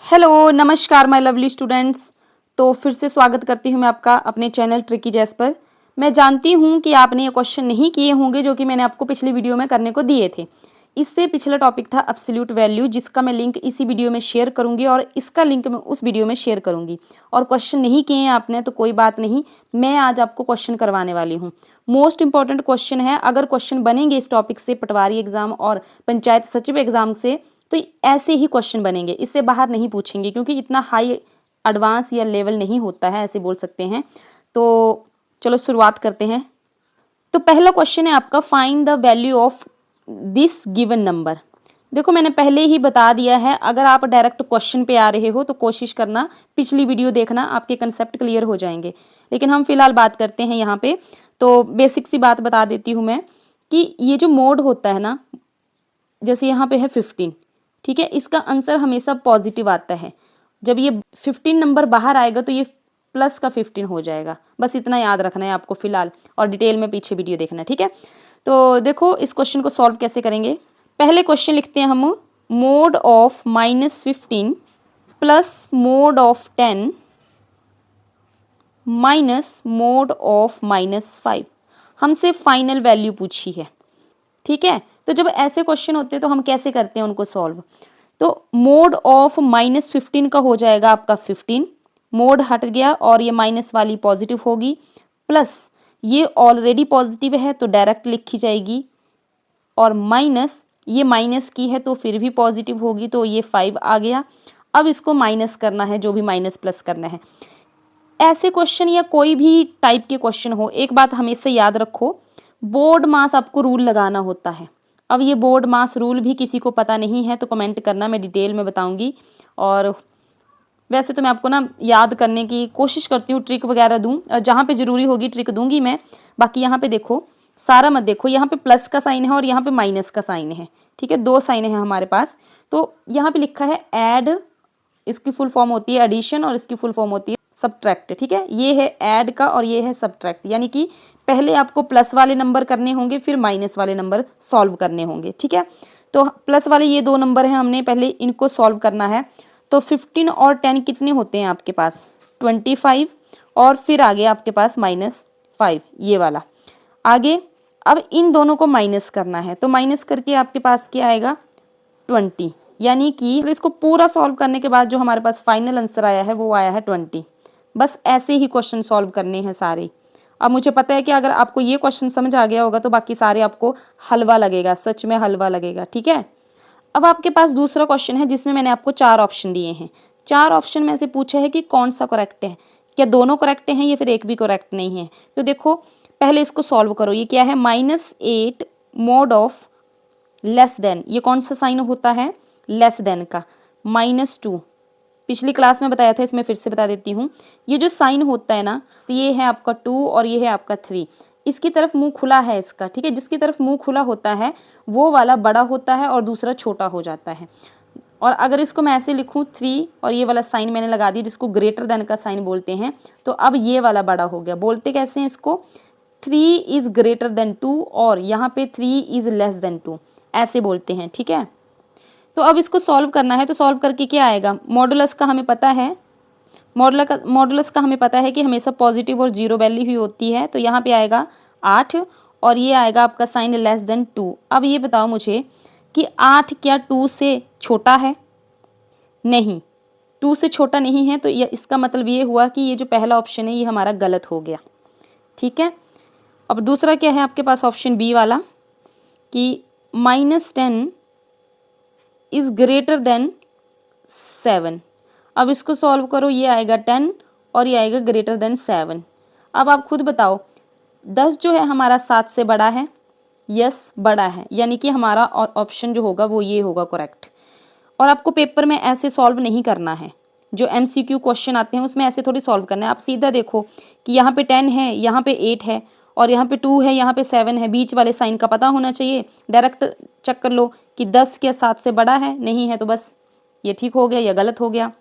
Hello नमस्कार my lovely students. तो फिर से स्वागत करती हूँ मैं आपका अपने चैनल ट्रिकी जैस पर। मैं जानती हूँ कि आपने ये क्वेश्चन नहीं किए होंगे जो कि मैंने आपको पिछली वीडियो में करने को दिए थे। इससे पिछला टॉपिक था एब्सोल्यूट वैल्यू, जिसका मैं लिंक इसी वीडियो में शेयर करूँगी और इसका लिंक मैं उस वीडियो में शेयर करूँगी। और क्वेश्चन नहीं किए हैं आपने तो कोई बात नहीं, मैं आज आपको क्वेश्चन करवाने वाली हूँ। मोस्ट इंपॉर्टेंट क्वेश्चन है। अगर क्वेश्चन बनेंगे इस टॉपिक से पटवारी एग्जाम और पंचायत सचिव एग्जाम से तो ऐसे ही क्वेश्चन बनेंगे, इससे बाहर नहीं पूछेंगे क्योंकि इतना हाई एडवांस या लेवल नहीं होता है, ऐसे बोल सकते हैं। तो चलो शुरुआत करते हैं। तो पहला क्वेश्चन है आपका, find the value of this given number. देखो मैंने पहले ही बता दिया है, अगर आप डायरेक्ट क्वेश्चन पे आ रहे हो तो कोशिश करना पिछली वीडियो देखना, आपके कंसेप्ट क्लियर हो जाएंगे। लेकिन हम फिलहाल बात करते हैं यहाँ पे। तो बेसिक सी बात बता देती हूँ मैं कि ये जो मोड होता है ना, जैसे यहाँ पे है 15, ठीक है, इसका आंसर हमेशा पॉजिटिव आता है। जब ये 15 नंबर बाहर आएगा तो ये प्लस का 15 हो जाएगा। बस इतना याद रखना है आपको फिलहाल, और डिटेल में पीछे वीडियो देखना है, ठीक है। तो देखो इस क्वेश्चन को सॉल्व कैसे करेंगे। पहले क्वेश्चन लिखते हैं हम, mode of -15 plus mode of 10 minus mode of -5। हमसे फाइनल वैल्यू पूछी है, ठीक है। तो जब ऐसे क्वेश्चन होते हैं तो हम कैसे करते हैं उनको सॉल्व। तो मोड ऑफ -15 का हो जाएगा आपका 15, मोड हट गया और ये माइनस वाली पॉजिटिव होगी, प्लस ये ऑलरेडी पॉजिटिव है तो डायरेक्ट लिखी जाएगी, और माइनस ये माइनस की है तो फिर भी पॉजिटिव होगी तो ये 5 आ गया। अब इसको माइनस करना है, जो भी माइनस प्लस करना है। ऐसे क्वेश्चन या कोई भी टाइप के क्वेश्चन हो, एक बात हमेशा याद रखो, बोर्ड मास आपको रूल लगाना होता है। अब ये बोर्ड मास रूल भी किसी को पता नहीं है तो कमेंट करना, मैं डिटेल में बताऊंगी। और वैसे तो मैं आपको ना याद करने की कोशिश करती हूँ, ट्रिक वगैरह दूँ, जहाँ पे ज़रूरी होगी ट्रिक दूंगी मैं। बाकी यहाँ पे देखो, सारा मत देखो, यहाँ पे प्लस का साइन है और यहाँ पे माइनस का साइन है, ठीक है, दो साइन है हमारे पास। तो यहाँ पे लिखा है ऐड, इसकी फुल फॉर्म होती है एडिशन और इसकी फुल फॉर्म होती है सब्ट्रैक्ट, ठीक है। ये है ऐड का और ये है सब्ट्रैक्ट, यानी कि पहले आपको प्लस वाले नंबर करने होंगे फिर माइनस वाले नंबर सॉल्व करने होंगे, ठीक है। तो प्लस वाले ये दो नंबर हैं, हमने पहले इनको सॉल्व करना है। तो 15 और 10 कितने होते हैं आपके पास, 25, और फिर आगे आपके पास -5 ये वाला आगे। अब इन दोनों को माइनस करना है, तो माइनस करके आपके पास क्या आएगा 20, यानी कि इसको पूरा सॉल्व करने के बाद जो हमारे पास फाइनल आंसर आया है वो आया है 20। बस ऐसे ही क्वेश्चन सॉल्व करने हैं सारे। अब मुझे पता है कि अगर आपको ये क्वेश्चन समझ आ गया होगा तो बाकी सारे आपको हलवा लगेगा, सच में हलवा लगेगा, ठीक है। अब आपके पास दूसरा क्वेश्चन है जिसमें मैंने आपको 4 ऑप्शन दिए हैं। 4 ऑप्शन में से पूछा है कि कौन सा करेक्ट है, क्या दोनों करेक्ट हैं या फिर एक भी करेक्ट नहीं है। तो देखो पहले इसको सॉल्व करो। ये क्या है, -8 मोड ऑफ लेस देन, ये कौन सा साइन होता है, लेस देन का। -2 पिछली क्लास में बताया था, इसमें फिर से बता देती हूँ। ये जो साइन होता है ना, तो ये है आपका 2 और ये है आपका 3। इसकी तरफ मुंह खुला है इसका, ठीक है। जिसकी तरफ मुंह खुला होता है वो वाला बड़ा होता है और दूसरा छोटा हो जाता है। और अगर इसको मैं ऐसे लिखूँ 3 और ये वाला साइन मैंने लगा दिया जिसको ग्रेटर देन का साइन बोलते हैं, तो अब ये वाला बड़ा हो गया। बोलते कैसे हैं इसको, 3 इज ग्रेटर देन 2 और यहाँ पे 3 इज लेस देन 2, ऐसे बोलते हैं, ठीक है। तो अब इसको सॉल्व करना है, तो सॉल्व करके क्या आएगा, मॉडुलस का हमें पता है, मॉडुलस का हमें पता है कि हमेशा पॉजिटिव और जीरो वैल्यू ही होती है। तो यहाँ पे आएगा 8 और ये आएगा आपका साइन लेस देन 2। अब ये बताओ मुझे कि 8 क्या 2 से छोटा है, नहीं 2 से छोटा नहीं है। तो ये इसका मतलब ये हुआ कि ये जो पहला ऑप्शन है ये हमारा गलत हो गया, ठीक है। अब दूसरा क्या है आपके पास, ऑप्शन बी वाला, कि -10 इज ग्रेटर देन 7। अब इसको सॉल्व करो, ये आएगा 10 और ये आएगा ग्रेटर देन 7। अब आप खुद बताओ, 10 जो है हमारा 7 से बड़ा है, यस बड़ा है, यानी कि हमारा ऑप्शन जो होगा वो ये होगा करेक्ट। और आपको पेपर में ऐसे सॉल्व नहीं करना है, जो MCQ क्वेश्चन आते हैं उसमें ऐसे थोड़ी सॉल्व करना है। आप सीधा देखो कि यहाँ पे 10 है, यहाँ पे 8 है और यहाँ पे 2 है, यहाँ पे 7 है, बीच वाले साइन का पता होना चाहिए। डायरेक्ट चेक कर लो कि 10 क्या 7 से बड़ा है, नहीं है तो बस ये ठीक हो गया या गलत हो गया,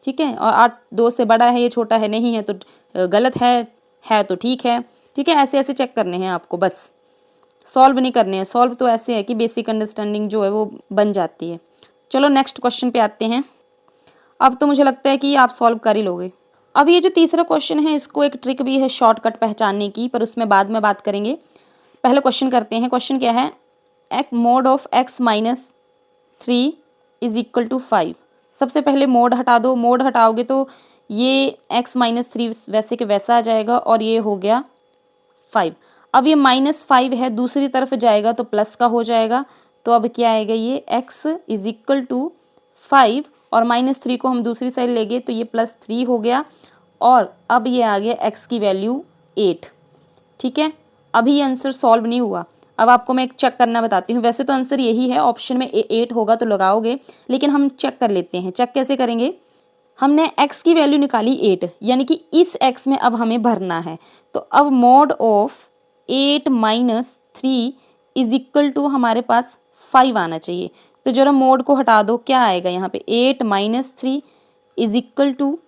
ठीक है। और 8 2 से बड़ा है, ये छोटा है, नहीं है तो गलत है तो ठीक है, ठीक है। ऐसे ऐसे चेक करने हैं आपको, बस सॉल्व नहीं करने हैं। सॉल्व तो ऐसे है कि बेसिक अंडरस्टैंडिंग जो है वो बन जाती है। चलो नेक्स्ट क्वेश्चन पे आते हैं। अब तो मुझे लगता है कि आप सॉल्व कर ही लोगे। अब ये जो तीसरा क्वेश्चन है इसको एक ट्रिक भी है शॉर्टकट पहचानने की, पर उसमें बाद में बात करेंगे। पहले क्वेश्चन करते हैं। क्वेश्चन क्या है, mod of x minus 3 is equal to 5। सबसे पहले मोड हटा दो, मोड हटाओगे तो ये x माइनस 3 वैसे के वैसा आ जाएगा और ये हो गया 5। अब ये -5 है, दूसरी तरफ जाएगा तो प्लस का हो जाएगा, तो अब क्या आएगा, ये x इज इक्वल टू 5 और -3 को हम दूसरी साइड ले गए तो ये +3 हो गया और अब ये आ गया x की वैल्यू 8। ठीक है, अभी ये आंसर सॉल्व नहीं हुआ। अब आपको मैं एक चेक करना बताती हूँ। वैसे तो आंसर यही है, ऑप्शन में 8 होगा तो लगाओगे, लेकिन हम चेक कर लेते हैं। चेक कैसे करेंगे, हमने x की वैल्यू निकाली 8, यानी कि इस x में अब हमें भरना है। तो अब mod of 8 minus 3 is equal to हमारे पास 5 आना चाहिए। तो जरा मोड को हटा दो, क्या आएगा यहाँ पे, 8 माइनस 3 इज इक्वल टू,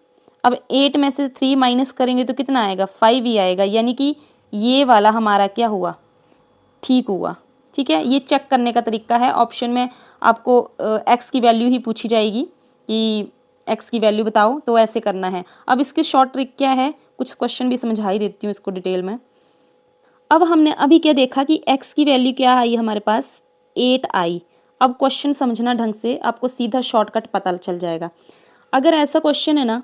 अब 8 में से 3 माइनस करेंगे तो कितना आएगा, 5 ही आएगा, यानी कि ये वाला हमारा क्या हुआ, ठीक हुआ। ठीक है, ये चेक करने का तरीका है। ऑप्शन में आपको x की वैल्यू ही पूछी जाएगी कि x की वैल्यू बताओ, तो ऐसे करना है। अब इसकी शॉर्ट ट्रिक क्या है, कुछ क्वेश्चन भी समझा ही देती हूँ इसको डिटेल में। अब हमने अभी क्या देखा कि x की वैल्यू क्या आई हमारे पास, 8 आई। अब क्वेश्चन समझना ढंग से, आपको सीधा शॉर्टकट पता चल जाएगा। अगर ऐसा क्वेश्चन है ना,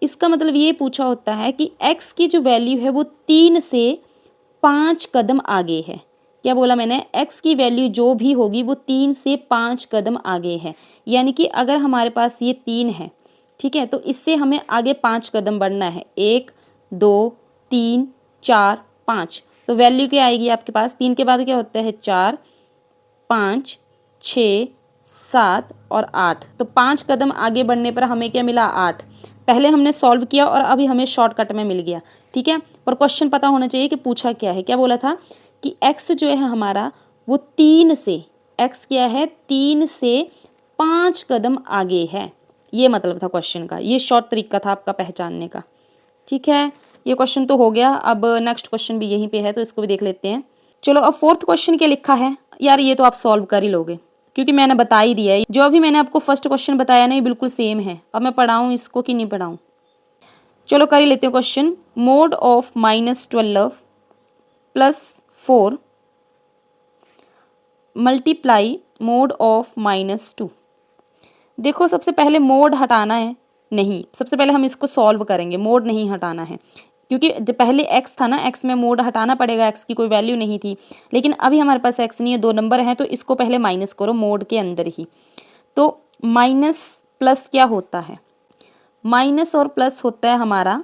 इसका मतलब ये पूछा होता है कि x की जो वैल्यू है वो 3 से 5 कदम आगे है। क्या बोला मैंने, x की वैल्यू जो भी होगी वो 3 से 5 कदम आगे है। यानी कि अगर हमारे पास ये 3 है, ठीक है, तो इससे हमें आगे 5 कदम बढ़ना है, 1 2 3 4 5। तो वैल्यू क्या आएगी आपके पास, 3 के बाद क्या होता है, 4 5 6 7 और 8। तो 5 कदम आगे बढ़ने पर हमें क्या मिला, 8। पहले हमने सॉल्व किया और अभी हमें शॉर्टकट में मिल गया। ठीक है, पर क्वेश्चन पता होना चाहिए कि पूछा क्या है। क्या बोला था कि x जो है हमारा वो 3 से, x क्या है, 3 से 5 कदम आगे है। ये मतलब था क्वेश्चन का, ये शॉर्ट तरीका था आपका पहचानने का। ठीक है, ये क्वेश्चन तो हो गया। अब नेक्स्ट क्वेश्चन भी यहीं पे है तो इसको भी देख लेते हैं। चलो, अब फोर्थ क्वेश्चन क्या लिखा है यार, ये तो आप सॉल्व कर ही लोगे क्योंकि मैंने बता ही दिया है। जो अभी मैंने आपको फर्स्ट क्वेश्चन बताया ना, ये बिल्कुल सेम है। अब मैं पढ़ाऊँ इसको कि नहीं पढ़ाऊँ, चलो कर ही लेते हैं question. Mode of -12 plus 4 multiply mode of -2। देखो, सबसे पहले मोड हटाना है, नहीं, सबसे पहले हम इसको सॉल्व करेंगे, मोड नहीं हटाना है क्योंकि जब पहले x था ना, x में मोड हटाना पड़ेगा, x की कोई वैल्यू नहीं थी। लेकिन अभी हमारे पास x नहीं है, 2 नंबर हैं, तो इसको पहले माइनस करो मोड के अंदर ही। तो माइनस प्लस क्या होता है, माइनस और प्लस होता है हमारा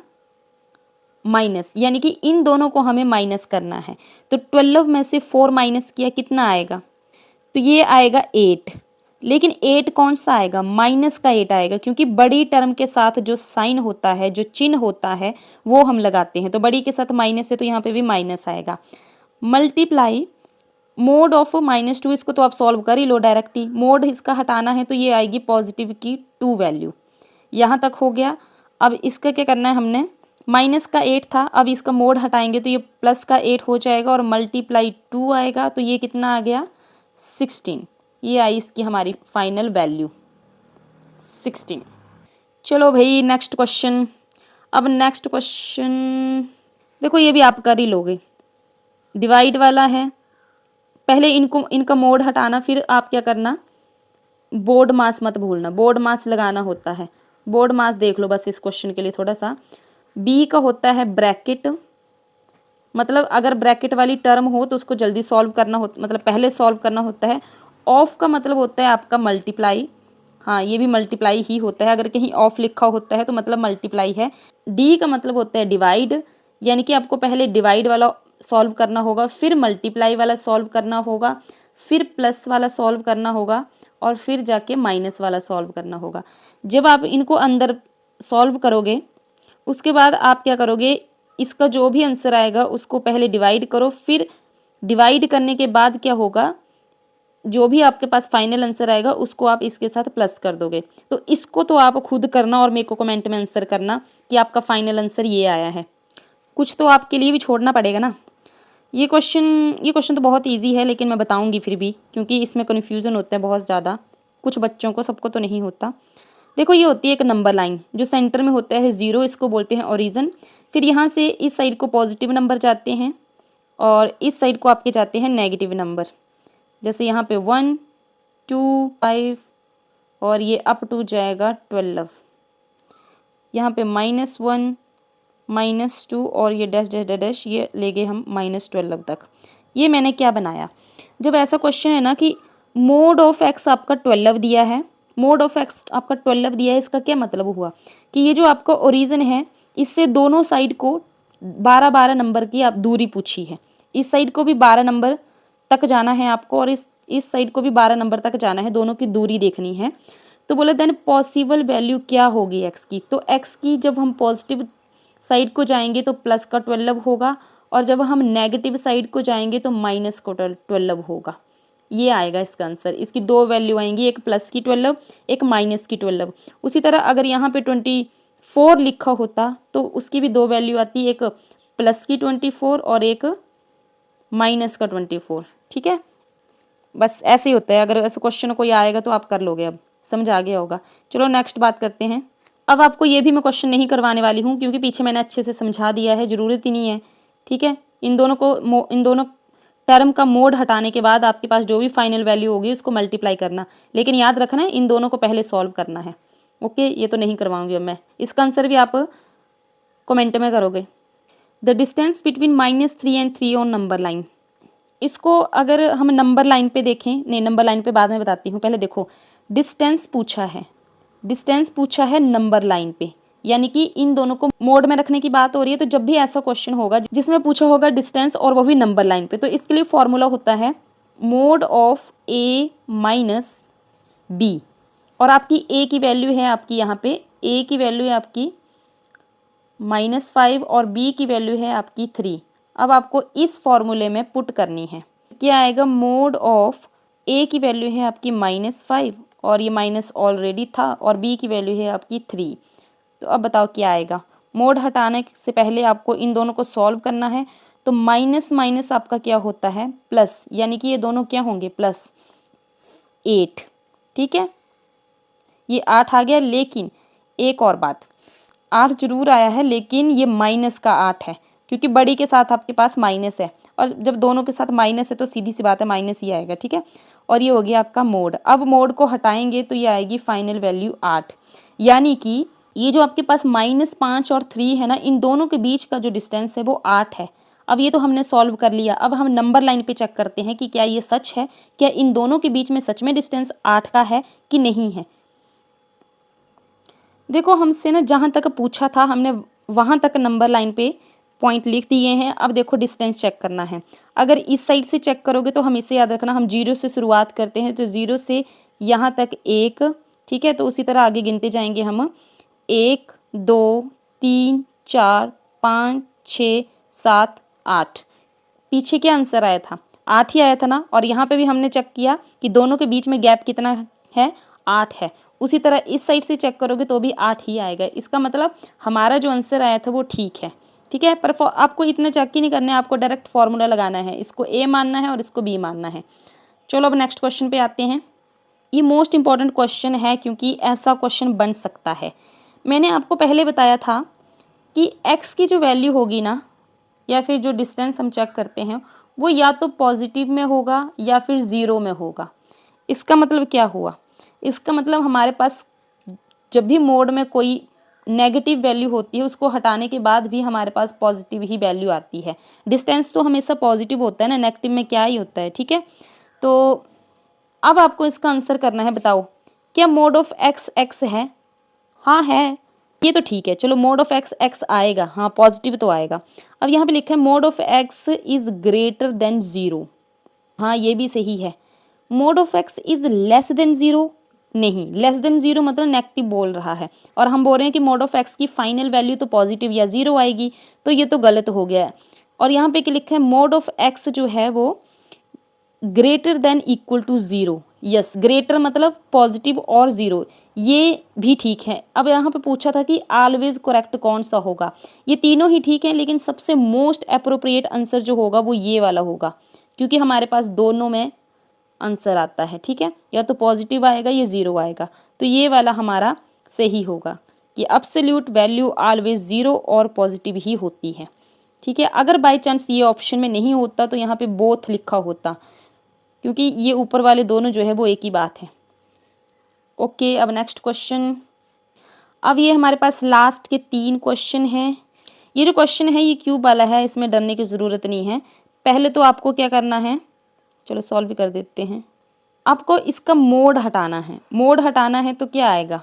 माइनस, यानी कि इन दोनों को हमें माइनस करना है। तो 12 में से 4 माइनस किया, कितना आएगा, तो ये आएगा 8। लेकिन 8 कौन सा आएगा, माइनस का 8 आएगा, क्योंकि बड़ी टर्म के साथ जो साइन होता है, जो चिन्ह होता है, वो हम लगाते हैं। तो बड़ी के साथ माइनस है तो यहाँ पे भी माइनस आएगा। मल्टीप्लाई मोड ऑफ -2, इसको तो आप सॉल्व कर ही लो डायरेक्ट ही। मोड इसका हटाना है तो ये आएगी पॉजिटिव की 2 वैल्यू। यहाँ तक हो गया। अब इसका क्या करना है, हमने माइनस का 8 था, अब इसका मोड हटाएंगे तो ये प्लस का 8 हो जाएगा और मल्टीप्लाई 2 आएगा, तो ये कितना आ गया, 16। ये आई इसकी हमारी फाइनल वैल्यू 16। चलो भाई नेक्स्ट क्वेश्चन। अब नेक्स्ट क्वेश्चन देखो, ये भी आप कर ही लोगे, डिवाइड वाला है। पहले इनका मोड हटाना, फिर आप क्या करना, बोर्ड मास मत भूलना, बोर्ड मास लगाना होता है। बोर्ड मास देख लो बस इस क्वेश्चन के लिए थोड़ा सा। बी का होता है ब्रैकेट, मतलब अगर ब्रैकेट वाली टर्म हो तो उसको जल्दी सॉल्व करना हो, मतलब पहले सॉल्व करना होता है। ऑफ का मतलब होता है आपका मल्टीप्लाई, हाँ ये भी मल्टीप्लाई ही होता है, अगर कहीं ऑफ लिखा होता है तो मतलब मल्टीप्लाई है। डी का मतलब होता है डिवाइड, यानी कि आपको पहले डिवाइड वाला सॉल्व करना होगा, फिर मल्टीप्लाई वाला सॉल्व करना होगा, फिर प्लस वाला सॉल्व करना होगा और फिर जाके माइनस वाला सॉल्व करना होगा। जब आप इनको अंदर सॉल्व करोगे उसके बाद आप क्या करोगे, इसका जो भी आंसर आएगा उसको पहले डिवाइड करो, फिर डिवाइड करने के बाद क्या होगा, जो भी आपके पास फाइनल आंसर आएगा उसको आप इसके साथ प्लस कर दोगे। तो इसको तो आप खुद करना और मेरे को कमेंट में आंसर करना कि आपका फाइनल आंसर ये आया है। कुछ तो आपके लिए भी छोड़ना पड़ेगा ना। ये क्वेश्चन तो बहुत ईजी है, लेकिन मैं बताऊंगी फिर भी, क्योंकि इसमें कन्फ्यूज़न होता है बहुत ज़्यादा, कुछ बच्चों को, सबको तो नहीं होता। देखो ये होती है एक नंबर लाइन, जो सेंटर में होता है 0, इसको बोलते हैं ओरिजिन। फिर यहाँ से इस साइड को पॉजिटिव नंबर जाते हैं और इस साइड को आपके जाते हैं नेगेटिव नंबर। जैसे यहाँ पे 1 2 5 और ये अप टू जाएगा 12। यहाँ पे -1 -2 और ये डैश डैश डैश डैश, ये ले गए हम -12 तक। ये मैंने क्या बनाया, जब ऐसा क्वेश्चन है ना कि मोड ऑफ एक्स आपका 12 दिया है, मोड ऑफ एक्स आपका 12 दिया है, इसका क्या मतलब हुआ कि ये जो आपका ओरिजिन है इससे दोनों साइड को 12-12 नंबर की आप दूरी पूछी है। इस साइड को भी 12 नंबर तक जाना है आपको और इस साइड को भी 12 नंबर तक जाना है, दोनों की दूरी देखनी है। तो बोले देन पॉसिबल वैल्यू क्या होगी एक्स की, तो एक्स की जब हम पॉजिटिव साइड को जाएंगे तो प्लस का 12 होगा और जब हम नेगेटिव साइड को जाएंगे तो माइनस का 12 होगा। ये आएगा इसका आंसर। इसकी दो वैल्यू आएंगी, एक प्लस की 12, एक माइनस की 12। उसी तरह अगर यहाँ पे 24 लिखा होता तो उसकी भी दो वैल्यू आती, एक प्लस की 24 और एक माइनस का 24। ठीक है, बस ऐसे ही होता है। अगर ऐसे क्वेश्चन कोई आएगा तो आप कर लोगे, अब समझ आ गया होगा। चलो नेक्स्ट बात करते हैं। अब आपको ये भी मैं क्वेश्चन नहीं करवाने वाली हूँ क्योंकि पीछे मैंने अच्छे से समझा दिया है, ज़रूरत ही नहीं है। ठीक है, इन दोनों टर्म का मोड हटाने के बाद आपके पास जो भी फाइनल वैल्यू होगी उसको मल्टीप्लाई करना, लेकिन याद रखना इन दोनों को पहले सॉल्व करना है। ओके, ये तो नहीं करवाऊंगी अब मैं। इसका आंसर भी आप कमेंट में करोगे। The distance between -3 and 3 on number line. इसको अगर हम नंबर लाइन पे देखें, नहीं नंबर लाइन पे बाद में बताती हूँ, पहले देखो डिस्टेंस पूछा है, डिस्टेंस पूछा है नंबर लाइन पे, यानी कि इन दोनों को मोड में रखने की बात हो रही है। तो जब भी ऐसा क्वेश्चन होगा जिसमें पूछा होगा डिस्टेंस और वो भी नंबर लाइन पे, तो इसके लिए फॉर्मूला होता है mod of a minus B. और आपकी a की वैल्यू है आपकी यहाँ पे, a की वैल्यू है आपकी -5 और b की वैल्यू है आपकी 3। अब आपको इस फॉर्मूले में पुट करनी है। क्या आएगा, मोड ऑफ a की वैल्यू है आपकी -5 और ये माइनस ऑलरेडी था और b की वैल्यू है आपकी 3। तो अब बताओ क्या आएगा। मोड हटाने से पहले आपको इन दोनों को सॉल्व करना है। तो माइनस माइनस आपका क्या होता है प्लस, यानी कि ये दोनों क्या होंगे +8। ठीक है, ये 8 आ गया। लेकिन एक और बात, 8 जरूर आया है लेकिन ये माइनस का 8 है क्योंकि बड़ी के साथ आपके पास माइनस है और जब दोनों के साथ माइनस है तो सीधी सी बात है माइनस ही आएगा। ठीक है, और ये हो गया आपका मोड। अब मोड को हटाएंगे तो ये आएगी फाइनल वैल्यू 8, यानी कि ये जो आपके पास -5 और 3 है ना, इन दोनों के बीच का जो डिस्टेंस है वो 8 है। अब ये तो हमने सॉल्व कर लिया। अब हम नंबर लाइन पे चेक करते हैं कि क्या ये सच है, क्या इन दोनों के बीच में सच में डिस्टेंस 8 का है कि नहीं है। देखो हमसे ना जहाँ तक पूछा था हमने वहाँ तक नंबर लाइन पे पॉइंट लिख दिए हैं। अब देखो डिस्टेंस चेक करना है। अगर इस साइड से चेक करोगे तो हम इसे याद रखना, हम 0 से शुरुआत करते हैं तो 0 से यहाँ तक 1। ठीक है, तो उसी तरह आगे गिनते जाएंगे हम 1 2 3 4 5 6 7 8। पीछे क्या आंसर आया था, 8 ही आया था ना। और यहाँ पे भी हमने चेक किया कि दोनों के बीच में गैप कितना है, 8 है। उसी तरह इस साइड से चेक करोगे तो भी 8 ही आएगा। इसका मतलब हमारा जो आंसर आया था वो ठीक है। ठीक है, पर आपको इतना चेक ही नहीं करना है, आपको डायरेक्ट फॉर्मूला लगाना है। इसको ए मानना है और इसको बी मानना है। चलो अब नेक्स्ट क्वेश्चन पे आते हैं। ये मोस्ट इंपॉर्टेंट क्वेश्चन है क्योंकि ऐसा क्वेश्चन बन सकता है। मैंने आपको पहले बताया था कि एक्स की जो वैल्यू होगी ना, या फिर जो डिस्टेंस हम चेक करते हैं वो या तो पॉजिटिव में होगा या फिर 0 में होगा। इसका मतलब क्या हुआ, इसका मतलब हमारे पास जब भी मोड में कोई नेगेटिव वैल्यू होती है उसको हटाने के बाद भी हमारे पास पॉजिटिव ही वैल्यू आती है। डिस्टेंस तो हमेशा पॉजिटिव होता है ना, नेगेटिव में क्या ही होता है। ठीक है, तो अब आपको इसका आंसर करना है। बताओ क्या मोड ऑफ एक्स एक्स है? हाँ है, ये तो ठीक है। चलो मोड ऑफ एक्स एक्स आएगा, हाँ पॉजिटिव तो आएगा। अब यहाँ पे लिखा है mod of x is greater than 0। हाँ ये भी सही है। Mod of x is less than 0, नहीं, लेस देन 0 मतलब नेगेटिव बोल रहा है और हम बोल रहे हैं कि मोड ऑफ एक्स की फाइनल वैल्यू तो पॉजिटिव या 0 आएगी, तो ये तो गलत हो गया है। और यहाँ पे क्या लिखा है, मोड ऑफ एक्स जो है वो greater than equal to 0। Yes, greater मतलब पॉजिटिव और 0, ये भी ठीक है। अब यहाँ पे पूछा था कि ऑलवेज करेक्ट कौन सा होगा। ये तीनों ही ठीक है लेकिन सबसे मोस्ट अप्रोप्रिएट आंसर जो होगा वो ये वाला होगा क्योंकि हमारे पास दोनों में आंसर आता है। ठीक है, या तो पॉजिटिव आएगा या 0 आएगा, तो ये वाला हमारा सही होगा कि एब्सोल्यूट वैल्यू ऑलवेज ज़ीरो और पॉजिटिव ही होती है। ठीक है, अगर बाय चांस ये ऑप्शन में नहीं होता तो यहाँ पे बोथ लिखा होता, क्योंकि ये ऊपर वाले दोनों जो है वो एक ही बात है। ओके, अब नेक्स्ट क्वेश्चन। अब ये हमारे पास लास्ट के 3 क्वेश्चन हैं। ये जो क्वेश्चन है ये क्यूब वाला है, इसमें डरने की ज़रूरत नहीं है। पहले तो आपको क्या करना है, चलो सॉल्व भी कर देते हैं। आपको इसका मोड हटाना है। मोड हटाना है तो क्या आएगा,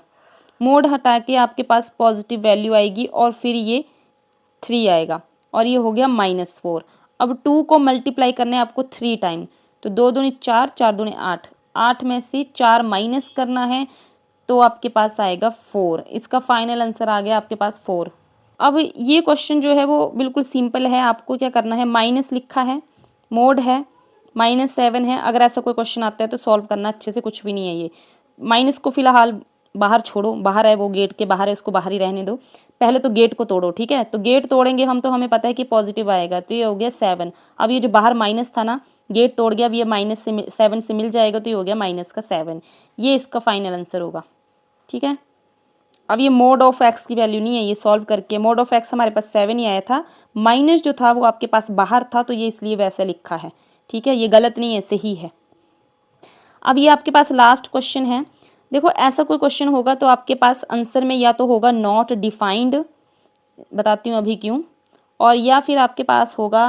मोड हटा के आपके पास पॉजिटिव वैल्यू आएगी और फिर ये 3 आएगा और ये हो गया -4। अब 2 को मल्टीप्लाई करना है आपको 3 टाइम, तो 2 दूनी 4, 4 दूनी 8, 8 में से 4 माइनस करना है तो आपके पास आएगा 4। इसका फाइनल आंसर आ गया आपके पास 4। अब ये क्वेश्चन जो है वो बिल्कुल सिंपल है। आपको क्या करना है, माइनस लिखा है, मोड है, -7 है। अगर ऐसा कोई क्वेश्चन आता है तो सॉल्व करना अच्छे से, कुछ भी नहीं है ये। माइनस को फिलहाल बाहर छोड़ो, बाहर है वो, गेट के बाहर है, उसको बाहर ही रहने दो। पहले तो गेट को तोड़ो, ठीक है। तो गेट तोड़ेंगे हम तो हमें पता है कि पॉजिटिव आएगा, तो ये हो गया 7। अब ये जो बाहर माइनस था ना, गेट तोड़ गया, अब ये -7 से मिल जाएगा तो ये हो गया -7। ये इसका फाइनल आंसर होगा, ठीक है। अब ये मोड ऑफ एक्स की वैल्यू नहीं है, ये सॉल्व करके मोड ऑफ एक्स हमारे पास 7 ही आया था, माइनस जो था वो आपके पास बाहर था तो ये इसलिए वैसा लिखा है, ठीक है। ये गलत नहीं है, सही है। अब ये आपके पास लास्ट क्वेश्चन है। देखो ऐसा कोई क्वेश्चन होगा तो आपके पास आंसर में या तो होगा नॉट डिफाइंड, बताती हूँ अभी क्यों, और या फिर आपके पास होगा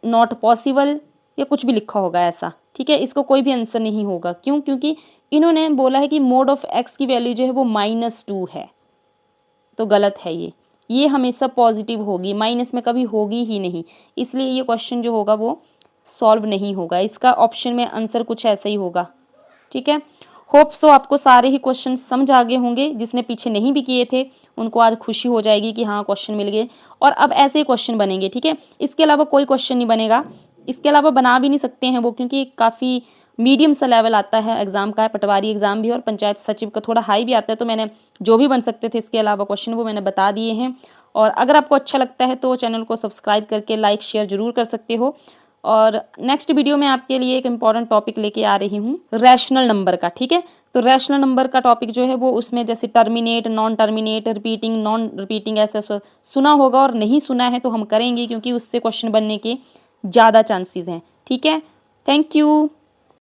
नॉट पॉसिबल, या कुछ भी लिखा होगा ऐसा, ठीक है। इसको कोई भी आंसर नहीं होगा, क्यों, क्योंकि इन्होंने बोला है कि मोड ऑफ एक्स की वैल्यू जो है वो -2 है, तो गलत है ये हमेशा पॉजिटिव होगी, माइनस में कभी होगी ही नहीं, इसलिए ये क्वेश्चन जो होगा वो सॉल्व नहीं होगा। इसका ऑप्शन में आंसर कुछ ऐसा ही होगा, ठीक है। होप सो आपको सारे ही क्वेश्चन समझ आ गए होंगे। जिसने पीछे नहीं भी किए थे उनको आज खुशी हो जाएगी कि हाँ क्वेश्चन मिल गए, और अब ऐसे ही क्वेश्चन बनेंगे, ठीक है। इसके अलावा कोई क्वेश्चन नहीं बनेगा, इसके अलावा बना भी नहीं सकते हैं वो, क्योंकि काफ़ी मीडियम सा लेवल आता है एग्जाम का, पटवारी एग्जाम भी और पंचायत सचिव का थोड़ा हाई भी आता है। तो मैंने जो भी बन सकते थे इसके अलावा क्वेश्चन वो मैंने बता दिए हैं। और अगर आपको अच्छा लगता है तो चैनल को सब्सक्राइब करके लाइक शेयर जरूर कर सकते हो। और नेक्स्ट वीडियो में आपके लिए एक इम्पॉर्टेंट टॉपिक लेके आ रही हूँ, रैशनल नंबर का, ठीक है। तो रैशनल नंबर का टॉपिक जो है वो उसमें जैसे terminate, non terminate, repeating, non repeating, ऐसा सुना होगा और नहीं सुना है तो हम करेंगे, क्योंकि उससे क्वेश्चन बनने के ज़्यादा चांसेस हैं, ठीक है। Thank you.